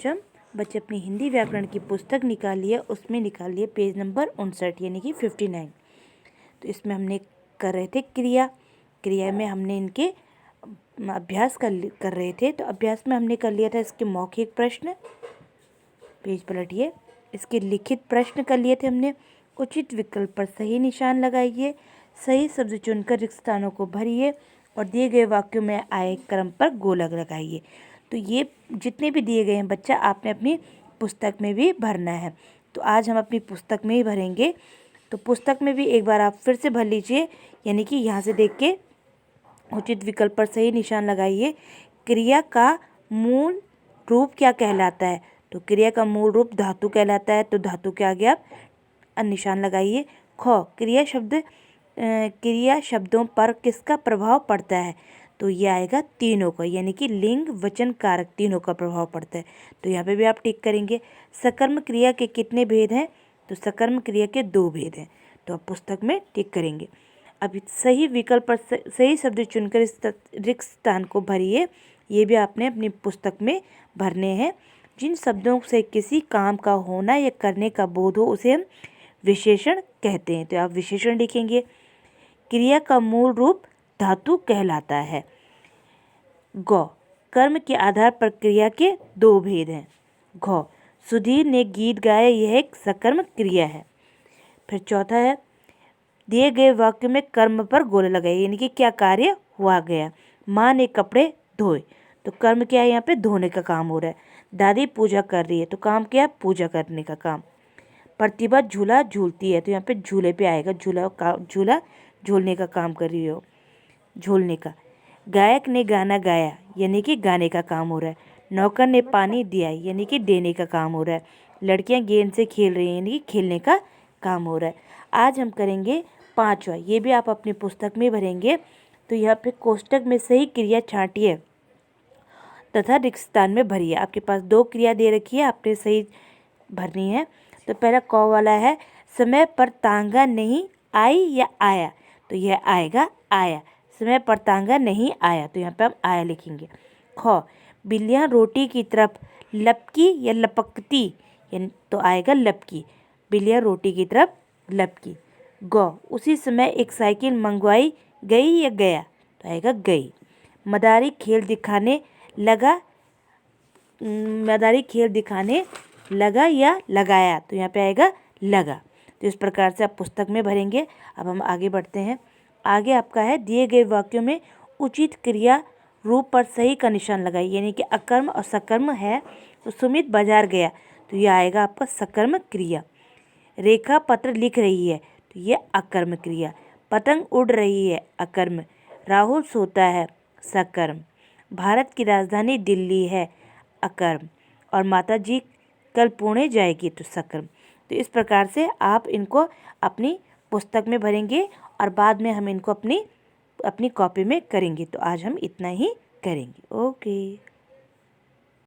आज हम बच्चे अपनी हिंदी व्याकरण की पुस्तक निकालिए, उसमें निकालिए पेज नंबर 59 यानी कि 59। तो इसमें हमने कर रहे थे क्रिया में हमने इनके अभ्यास कर रहे थे। तो अभ्यास में हमने कर लिया था इसके मौखिक प्रश्न, पेज पलटिए। इसके लिखित प्रश्न कर लिए थे हमने। उचित विकल्प पर सही निशान लगाइए, सही शब्द चुनकर रिक्त स्थानों को भरिए और दिए गए वाक्यों में आए क्रम पर गोलक लगाइए। तो ये जितने भी दिए गए हैं बच्चा, आपने अपनी पुस्तक में भी भरना है। तो आज हम अपनी पुस्तक में ही भरेंगे। तो पुस्तक में भी एक बार आप फिर से भर लीजिए, यानी कि यहाँ से देख के उचित विकल्प पर सही निशान लगाइए। क्रिया का मूल रूप क्या कहलाता है? तो क्रिया का मूल रूप धातु कहलाता है। तो धातु के आगे आप निशान लगाइए। ख, क्रिया शब्दों पर किसका प्रभाव पड़ता है? तो ये आएगा तीनों का, यानी कि लिंग वचन कारक तीनों का प्रभाव पड़ता है। तो यहाँ पे भी आप टिक करेंगे। सकर्म क्रिया के कितने भेद हैं? तो सकर्म क्रिया के 2 भेद हैं। तो आप पुस्तक में टिक करेंगे। अब सही विकल्प पर सही शब्द चुनकर इस रिक्त स्थान को भरिए। ये भी आपने अपनी पुस्तक में भरने हैं। जिन शब्दों से किसी काम का होना या करने का बोध हो उसे हम विशेषण कहते हैं। तो आप विशेषण लिखेंगे। क्रिया का मूल रूप धातु कहलाता है। गौ, कर्म के आधार पर क्रिया के 2 भेद हैं। घ, सुधीर ने गीत गाया, यह एक सकर्म क्रिया है। फिर चौथा है, दिए गए वाक्य में कर्म पर गोले लगाए, यानी कि क्या कार्य हुआ गया। माँ ने कपड़े धोए, तो कर्म क्या है? यहाँ पे धोने का काम हो रहा है। दादी पूजा कर रही है, तो काम क्या है? पूजा करने का काम। प्रतिभा झूला झूलती है, तो यहाँ पे झूले पे आएगा। झूला झूलने का काम कर रही हो, झूलने का। गायक ने गाना गाया, यानी कि गाने का काम हो रहा है। नौकर ने पानी दिया, यानी कि देने का काम हो रहा है। लड़कियां गेंद से खेल रही हैं, यानी कि खेलने का काम हो रहा है। आज हम करेंगे 5वां, ये भी आप अपनी पुस्तक में भरेंगे। तो यहाँ पे कोष्टक में सही क्रिया छांटिए तथा रिक्त स्थान में भरिए। आपके पास 2 क्रिया दे रखी है, आपने सही भरनी है। तो पहला क वाला है, समय पर तांगा नहीं आई या आया, तो यह आएगा आया। समय पर तांगा नहीं आया, तो यहाँ पे हम आया लिखेंगे। ख, बिल्लियाँ रोटी की तरफ लपकी या लपकती, तो आएगा लपकी। बिल्लियाँ रोटी की तरफ लपकी। ग, उसी समय एक साइकिल मंगवाई गई या गया, तो आएगा गई। मदारी खेल दिखाने लगा या लगाया, तो यहाँ पे आएगा लगा। तो इस प्रकार से आप पुस्तक में भरेंगे। अब हम आगे बढ़ते हैं। आगे आपका है, दिए गए वाक्यों में उचित क्रिया रूप पर सही का निशान लगाइए, यानी कि अकर्म और सकर्म है। तो सुमित बाजार गया, तो ये आएगा आपका सकर्म क्रिया। रेखा पत्र लिख रही है, तो ये अकर्म क्रिया। पतंग उड़ रही है, अकर्म। राहुल सोता है, सकर्म। भारत की राजधानी दिल्ली है, अकर्म। और माता जी कल पुणे जाएगी, तो सकर्म। तो इस प्रकार से आप इनको अपनी पुस्तक में भरेंगे और बाद में हम इनको अपनी कॉपी में करेंगे। तो आज हम इतना ही करेंगे। ओके।